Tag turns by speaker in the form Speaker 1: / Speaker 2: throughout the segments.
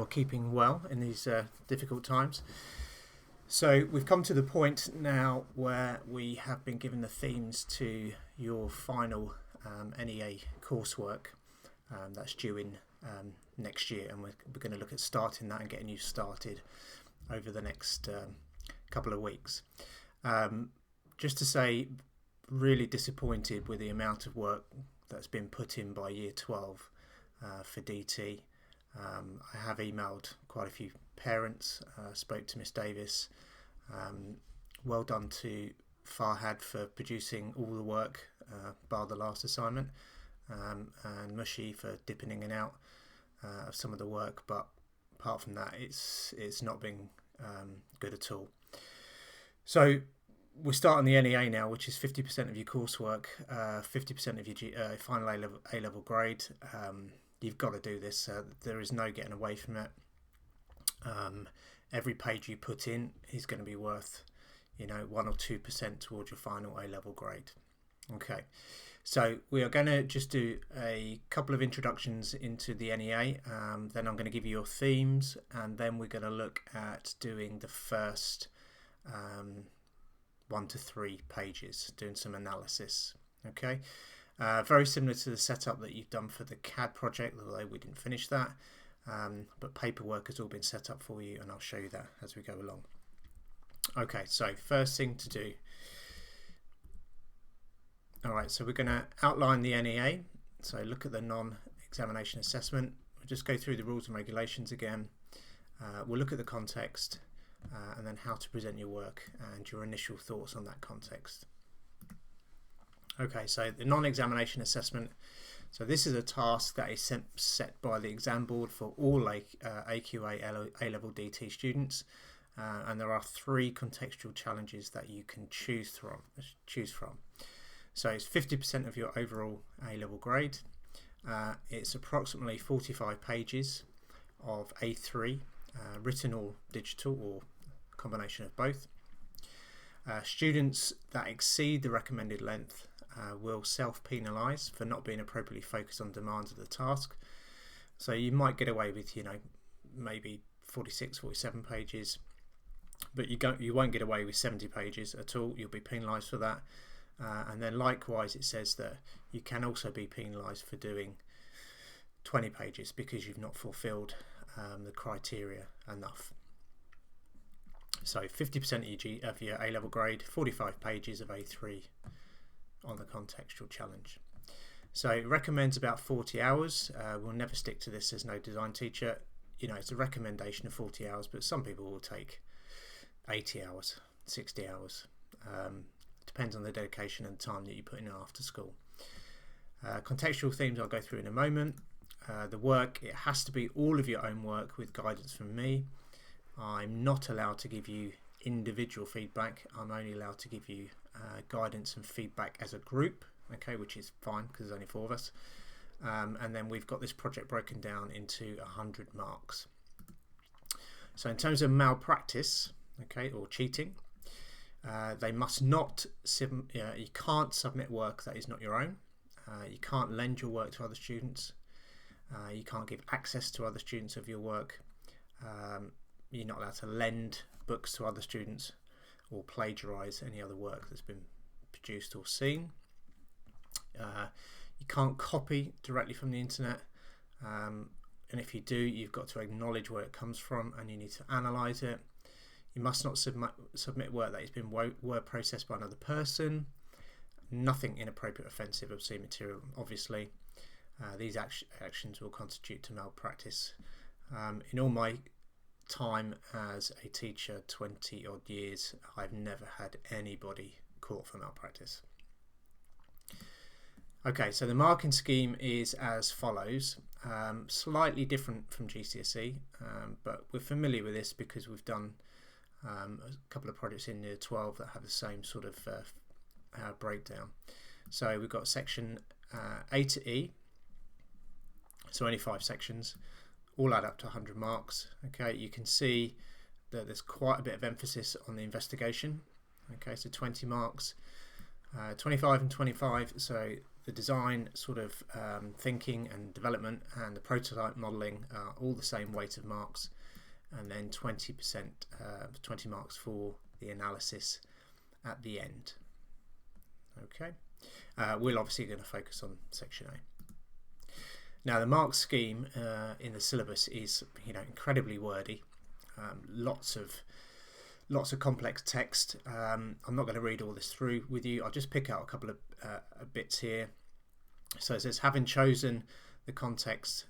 Speaker 1: Or keeping well in these difficult times. So we've come to the point now where we have been given the themes to your final NEA coursework that's due in next year, and we're going to look at starting that and getting you started over the next couple of weeks. Just to say, really disappointed with the amount of work that's been put in by Year 12 for DT. I have emailed quite a few parents, spoke to Miss Davis. Well done to Farhad for producing all the work, bar the last assignment, and Mushy for dipping in and out of some of the work, but apart from that it's not been good at all. So we're starting the NEA now, which is 50% of your coursework, 50% of your final A-level grade. You've got to do this. There is no getting away from it. Every page you put in is going to be worth, 1 or 2% towards your final A-level grade. Okay, so we are going to just do a couple of introductions into the NEA. Then I'm going to give you your themes, and then we're going to look at doing the first 1 to 3 pages, doing some analysis. Okay. Very similar to the setup that you've done for the CAD project, although we didn't finish that. But paperwork has all been set up for you, and I'll show you that as we go along. Okay, so first thing to do. Alright, so we're going to outline the NEA. So look at the non-examination assessment. We'll just go through the rules and regulations again. We'll look at the context, and then how to present your work and your initial thoughts on that context. Okay, so the non-examination assessment. So this is a task that is set by the exam board for all AQA A-Level DT students, and there are 3 contextual challenges that you can choose from. So it's 50% of your overall A-Level grade. It's approximately 45 pages of A3, written or digital, or a combination of both. Students that exceed the recommended length will self-penalise for not being appropriately focused on demands of the task. So you might get away with, maybe 46, 47 pages, but you won't get away with 70 pages at all. You'll be penalised for that. And then likewise, it says that you can also be penalised for doing 20 pages because you've not fulfilled the criteria enough. So 50% of your A-level grade, 45 pages of A3 on the contextual challenge. So it recommends about 40 hours. We'll never stick to this as no design teacher. It's a recommendation of 40 hours, but some people will take 80 hours, 60 hours. Depends on the dedication and time that you put in after school. Contextual themes I'll go through in a moment. The work, it has to be all of your own work with guidance from me. I'm not allowed to give you individual feedback. I'm only allowed to give you guidance and feedback as a group, okay, which is fine because there's only 4 of us. And then we've got this project broken down into 100 marks. So in terms of malpractice, okay, or cheating, they must not, you can't submit work that is not your own. You can't lend your work to other students. You can't give access to other students of your work. You're not allowed to lend books to other students or plagiarise any other work that's been produced or seen. You can't copy directly from the internet, and if you do, you've got to acknowledge where it comes from and you need to analyse it. You must not submit work that has been word processed by another person. Nothing inappropriate, offensive, obscene material, obviously. These actions will constitute to malpractice. In all my time as a teacher, 20 odd years, I've never had anybody caught for malpractice. Okay, so the marking scheme is as follows. Slightly different from GCSE, but we're familiar with this because we've done a couple of projects in Year 12 that have the same sort of breakdown. So we've got section A to E, so only 5 sections, all add up to 100 marks. Okay, you can see that there's quite a bit of emphasis on the investigation. Okay, so 20 marks, 25 and 25. So the design sort of thinking and development and the prototype modelling are all the same weight of marks, and then 20%, 20 marks for the analysis at the end. Okay, we're obviously going to focus on section A. Now the mark scheme in the syllabus is incredibly wordy, lots of complex text. I'm not going to read all this through with you. I'll just pick out a couple of bits here. So it says, having chosen the context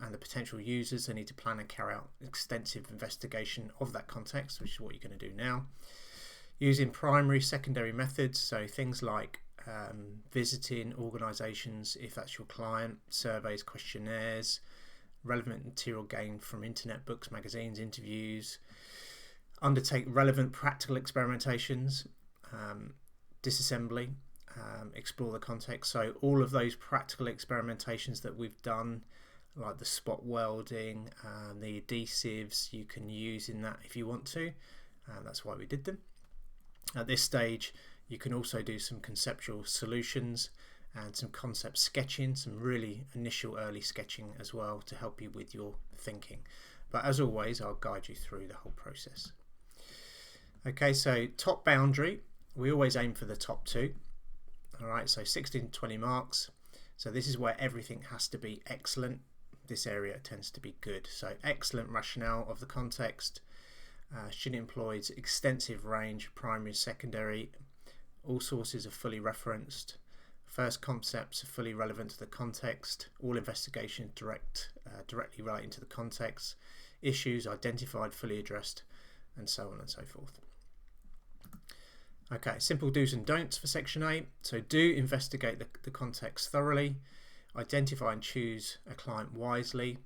Speaker 1: and the potential users, they need to plan and carry out extensive investigation of that context, which is what you're going to do now. Using primary, secondary methods, so things like visiting organisations if that's your client, surveys, questionnaires, relevant material gained from internet, books, magazines, interviews. Undertake relevant practical experimentations, disassembly, explore the context. So all of those practical experimentations that we've done, like the spot welding, the adhesives, you can use in that if you want to. That's why we did them. At this stage, you can also do some conceptual solutions and some concept sketching, some really initial early sketching as well to help you with your thinking. But as always, I'll guide you through the whole process. Okay, so top boundary, we always aim for the top two. All right, so 16 to 20 marks. So this is where everything has to be excellent. This area tends to be good. So excellent rationale of the context. Student employs extensive range, primary, secondary. All sources are fully referenced. First concepts are fully relevant to the context. All investigations directly relating to the context. Issues identified, fully addressed, and so on and so forth. Okay, simple do's and don'ts for section A. So do investigate the context thoroughly. Identify and choose a client wisely.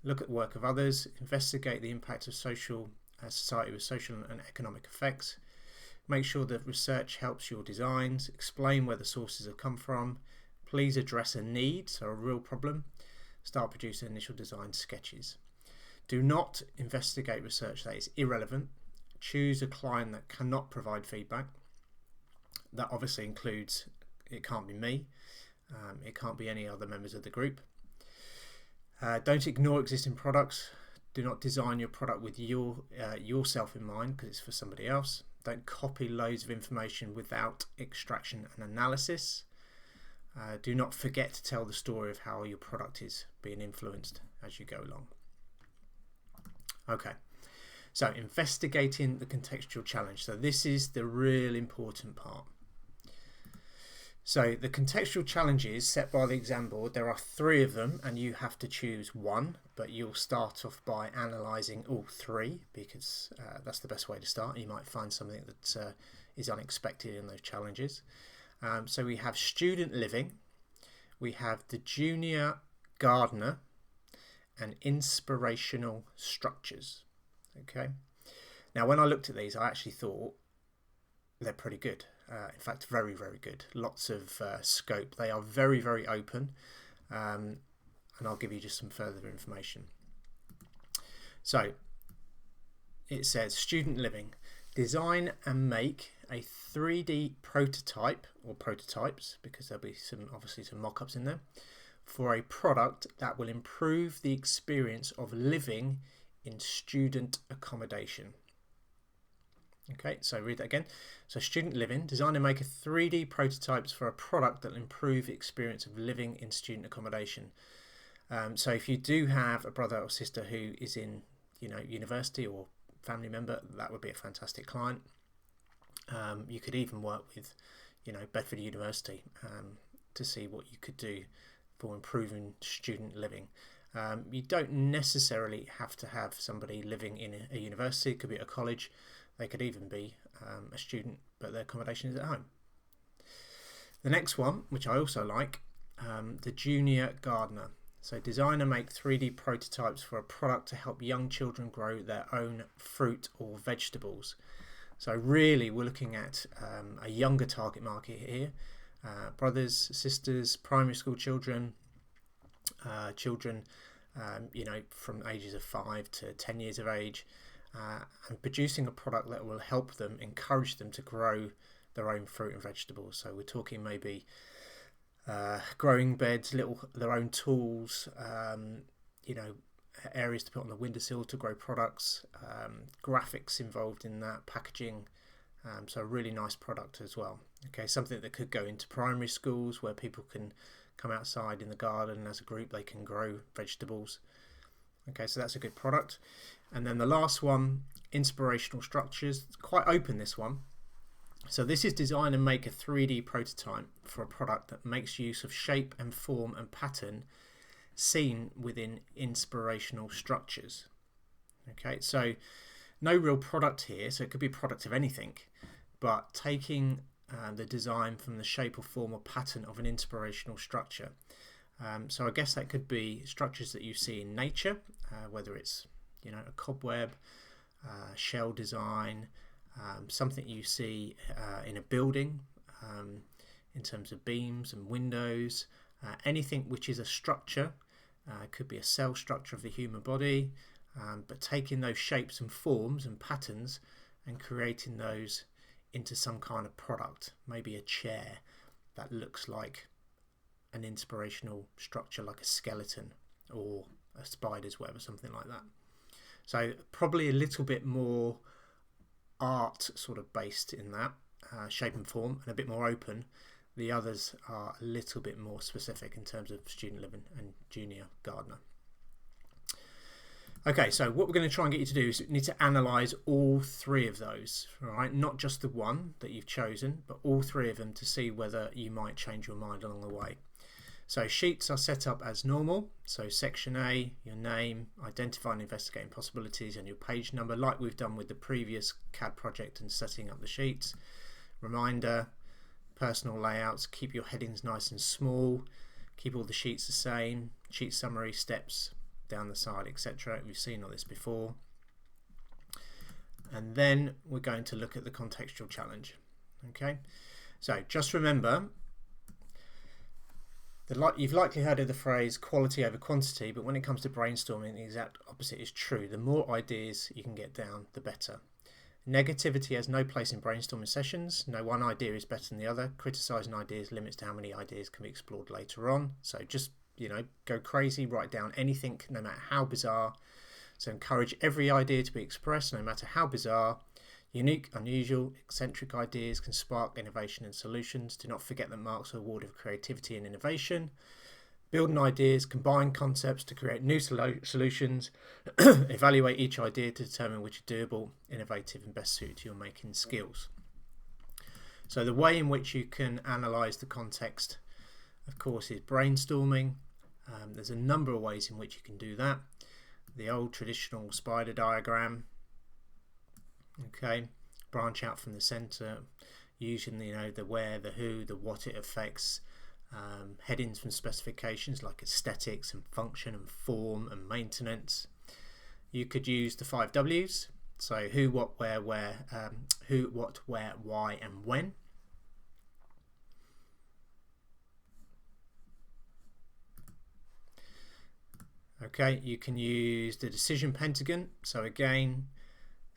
Speaker 1: Look at the work of others. Investigate the impact of society with social and economic effects. Make sure that research helps your designs. Explain where the sources have come from. Please address a need, so a real problem. Start producing initial design sketches. Do not investigate research that is irrelevant. Choose a client that cannot provide feedback. That obviously includes, it can't be me, it can't be any other members of the group. Don't ignore existing products. Do not design your product with yourself in mind, because it's for somebody else. Don't copy loads of information without extraction and analysis. Do not forget to tell the story of how your product is being influenced as you go along. Okay, so investigating the contextual challenge. So this is the real important part. So the contextual challenges set by the exam board, there are 3 of them and you have to choose one, but you'll start off by analysing all 3 because that's the best way to start. You might find something that is unexpected in those challenges. So we have student living, we have the junior gardener, and inspirational structures. Okay, now when I looked at these I actually thought they're pretty good. In fact, very, very good. Lots of scope. They are very, very open, and I'll give you just some further information. So it says student living. Design and make a 3D prototype or prototypes, because there'll be obviously some mock-ups in there, for a product that will improve the experience of living in student accommodation. Okay, so read that again. So student living, design and make a 3D prototypes for a product that will improve the experience of living in student accommodation. So if you do have a brother or sister who is in, university, or family member, that would be a fantastic client. You could even work with, Bedford University to see what you could do for improving student living. You don't necessarily have to have somebody living in a university. It could be at a college. They could even be a student, but their accommodation is at home. The next one, which I also like, the junior gardener. So design and make 3D prototypes for a product to help young children grow their own fruit or vegetables. So really we're looking at a younger target market here. Brothers, sisters, primary school children, from ages of 5 to 10 years of age, and producing a product that will help them, encourage them to grow their own fruit and vegetables. So we're talking maybe growing beds, their own tools, you know, areas to put on the windowsill to grow products, graphics involved in that, packaging. So a really nice product as well. Okay, something that could go into primary schools where people can come outside in the garden as a group, they can grow vegetables. Okay, so that's a good product. And then the last one, inspirational structures. It's quite open, this one. So this is design and make a 3D prototype for a product that makes use of shape and form and pattern seen within inspirational structures. Okay, so no real product here, so it could be a product of anything, but taking the design from the shape or form or pattern of an inspirational structure. So I guess that could be structures that you see in nature, whether it's, you know, a cobweb, shell design, something you see in a building in terms of beams and windows, anything which is a structure. Could be a cell structure of the human body, but taking those shapes and forms and patterns and creating those into some kind of product, maybe a chair that looks like an inspirational structure, like a skeleton or a spider's web or something like that. So probably a little bit more art sort of based in that shape and form, and a bit more open. The others are a little bit more specific in terms of student living and junior gardener. Okay, so what we're going to try and get you to do is you need to analyse all three of those, right? Not just the one that you've chosen, but all three of them to see whether you might change your mind along the way. So sheets are set up as normal. So section A, your name, identify and investigating possibilities, and your page number, like we've done with the previous CAD project and setting up the sheets. Reminder, personal layouts, keep your headings nice and small, keep all the sheets the same, sheet summary, steps down the side, etc. We've seen all this before. And then we're going to look at the contextual challenge. Okay, so just remember, you've likely heard of the phrase quality over quantity, but when it comes to brainstorming, the exact opposite is true. The more ideas you can get down, the better. Negativity has no place in brainstorming sessions. No one idea is better than the other. Criticising ideas limits to how many ideas can be explored later on. So just, you know, go crazy, write down anything, no matter how bizarre. So encourage every idea to be expressed, no matter how bizarre. Unique, unusual, eccentric ideas can spark innovation and solutions. Do not forget that marks are awarded for creativity and innovation. Building ideas, combine concepts to create new solutions. Evaluate each idea to determine which are doable, innovative and best suited to your making skills. So the way in which you can analyse the context, of course, is brainstorming. There's a number of ways in which you can do that. The old traditional spider diagram. Okay, branch out from the center, using the where, the who, the what it affects, headings from specifications like aesthetics and function and form and maintenance. You could use the 5 W's, so who, what, where, who, what, where, why, and when. Okay, you can use the decision pentagon, so again,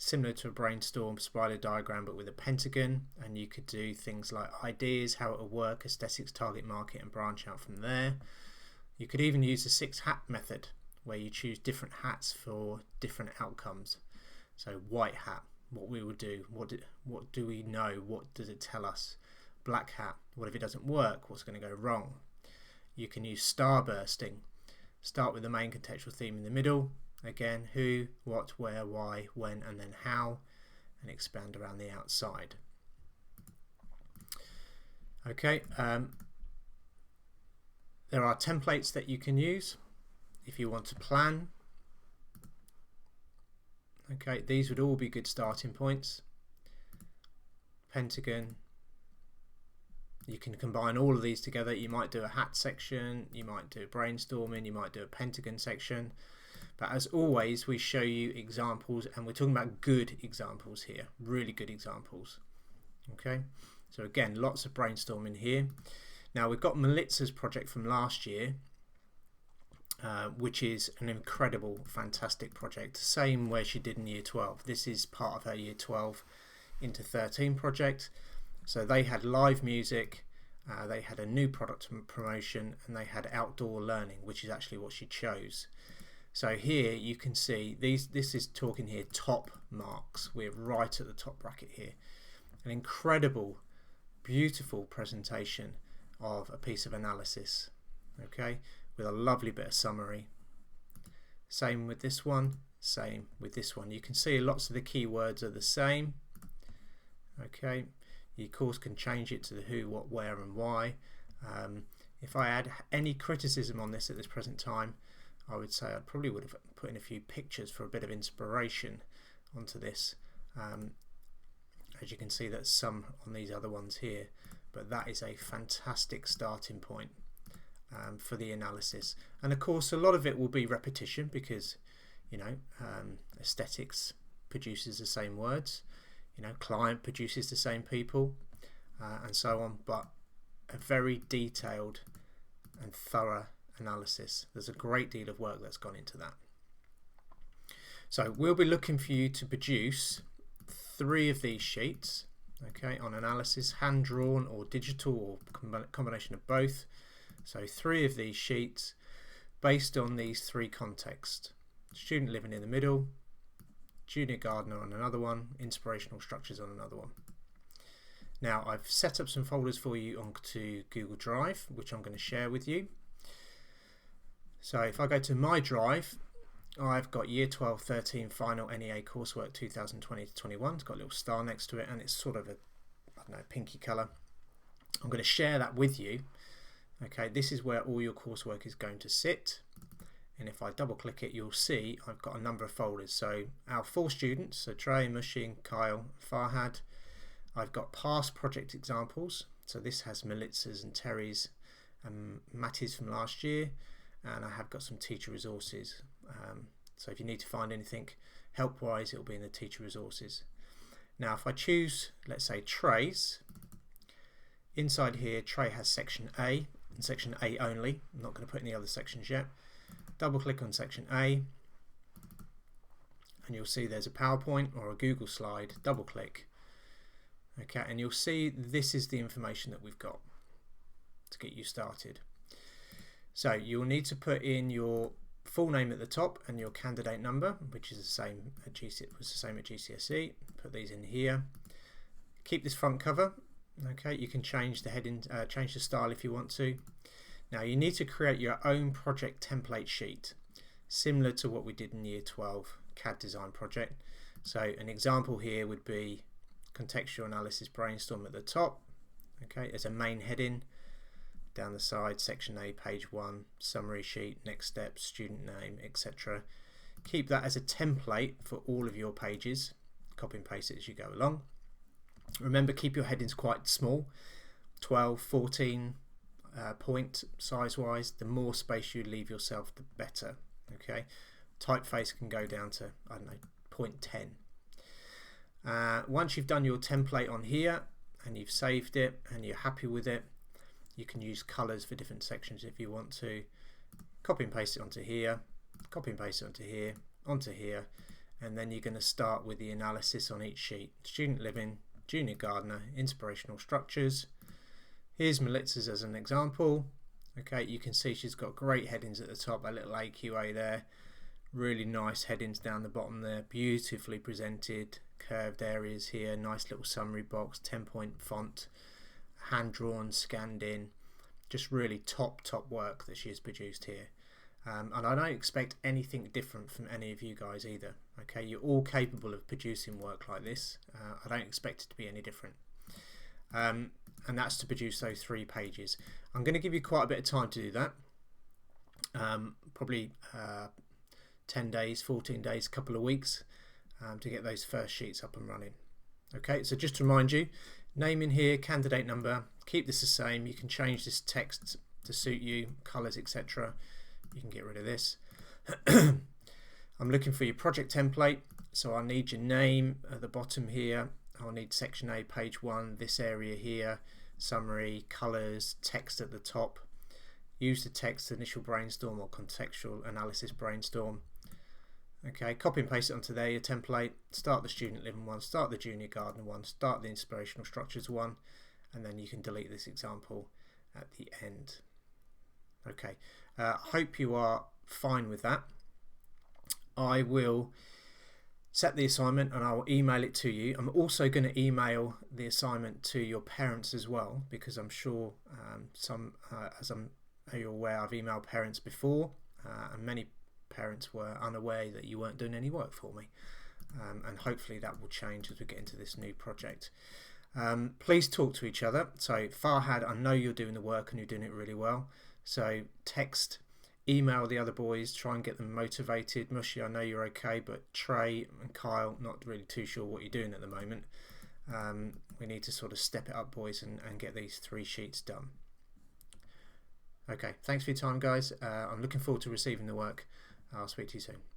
Speaker 1: similar to a brainstorm spider diagram but with a pentagon, and you could do things like ideas, how it will work, aesthetics, target market, and branch out from there. You could even use the 6 hat method, where you choose different hats for different outcomes. So white hat, what we will do, what do we know, what does it tell us? Black hat, what if it doesn't work, what's going to go wrong? You can use starbursting, start with the main contextual theme in the middle. Again, who, what, where, why, when, and then how, and expand around the outside. Okay, there are templates that you can use if you want to plan. Okay, these would all be good starting points. Pentagon. You can combine all of these together. You might do a hat section, you might do brainstorming, you might do a pentagon section. But as always, we show you examples, and we're talking about good examples here, really good examples. Okay, so again, lots of brainstorming here. Now we've got Melitza's project from last year, which is an incredible, fantastic project. Same where she did in year 12. This is part of her year 12 into 13 project. So they had live music, they had a new product promotion, and they had outdoor learning, which is actually what she chose. So here you can see this is talking here top marks. We're right at the top bracket here. An incredible, beautiful presentation of a piece of analysis, okay, with a lovely bit of summary. Same with this one, same with this one. You can see lots of the keywords are the same, okay. You of course can change it to the who, what, where and why. If I had any criticism on this at this present time, I would say I probably would have put in a few pictures for a bit of inspiration onto this. As you can see, that's some on these other ones here, but that is a fantastic starting point for the analysis. And of course a lot of it will be repetition, because aesthetics produces the same words, client produces the same people, and so on, but a very detailed and thorough analysis. There's a great deal of work that's gone into that. So we'll be looking for you to produce 3 of these sheets, okay, on analysis, hand drawn or digital or combination of both. So 3 of these sheets based on these 3 contexts: student living in the middle, junior gardener on another one, inspirational structures on another one. Now I've set up some folders for you onto Google Drive, which I'm going to share with you. So if I go to my drive, I've got Year 12-13 Final NEA Coursework 2020-21. It's got a little star next to it, and it's sort of a, I don't know, pinky colour. I'm going to share that with you. Okay, this is where all your coursework is going to sit. And if I double click it, you'll see I've got a number of folders. So our 4 students, so Trey, Mushi, Kyle, Farhad. I've got past project examples. So this has Melitza's and Terry's and Matty's from last year. And I have got some teacher resources. So if you need to find anything help-wise, it'll be in the teacher resources. Now if I choose, let's say, Trey's, inside here Trey has section A and section A only. I'm not going to put any other sections yet. Double click on section A and you'll see there's a PowerPoint or a Google slide. Double click, okay, and you'll see this is the information that we've got to get you started. So you'll need to put in your full name at the top and your candidate number, which is the same at GCSE. Put these in here. Keep this front cover. Okay, you can change the heading, change the style if you want to. Now you need to create your own project template sheet, similar to what we did in Year 12 CAD design project. So an example here would be contextual analysis brainstorm at the top. Okay, as a main heading. Down the side, section A, page 1, summary sheet, next steps, student name, etc. Keep that as a template for all of your pages. Copy and paste it as you go along. Remember, keep your headings quite small, 12, 14 point size wise. The more space you leave yourself, the better. Okay, typeface can go down to, I don't know, 0.10. Once you've done your template on here and you've saved it and you're happy with it, you can use colours for different sections if you want to. Copy and paste it onto here, copy and paste it onto here, and then you're going to start with the analysis on each sheet. Student living, junior gardener, inspirational structures. Here's Melitza's as an example. Okay, you can see she's got great headings at the top, a little AQA there, really nice headings down the bottom there, beautifully presented, curved areas here, nice little summary box, 10-point font, hand drawn, scanned in, just really top work that she has produced here. And I don't expect anything different from any of you guys either. Okay, you're all capable of producing work like this. I don't expect it to be any different. And that's to produce those 3 pages. I'm going to give you quite a bit of time to do that. Probably 10 days, 14 days, a couple of weeks to get those first sheets up and running. Okay, so just to remind you, name in here, candidate number, keep this the same. You can change this text to suit you, colours, etc. You can get rid of this. I'm looking for your project template, so I'll need your name at the bottom here. I'll need section A, page 1, this area here, summary, colours, text at the top. Use the text initial brainstorm or contextual analysis brainstorm. Okay, copy and paste it onto there, your template. Start the student living one, start the junior gardener one, start the inspirational structures one, and then you can delete this example at the end. Okay, hope you are fine with that. I will set the assignment and I'll email it to you. I'm also going to email the assignment to your parents as well, because I'm sure as you're aware, I've emailed parents before, and many parents were unaware that you weren't doing any work for me, and hopefully that will change as we get into this new project. Please talk to each other. So Farhad, I know you're doing the work and you're doing it really well, so text, email the other boys, try and get them motivated. Mushi, I know you're okay, but Trey and Kyle, not really too sure what you're doing at the moment. We need to sort of step it up, boys, and get these 3 sheets done. Okay, thanks for your time, guys. I'm looking forward to receiving the work. I'll speak to you soon.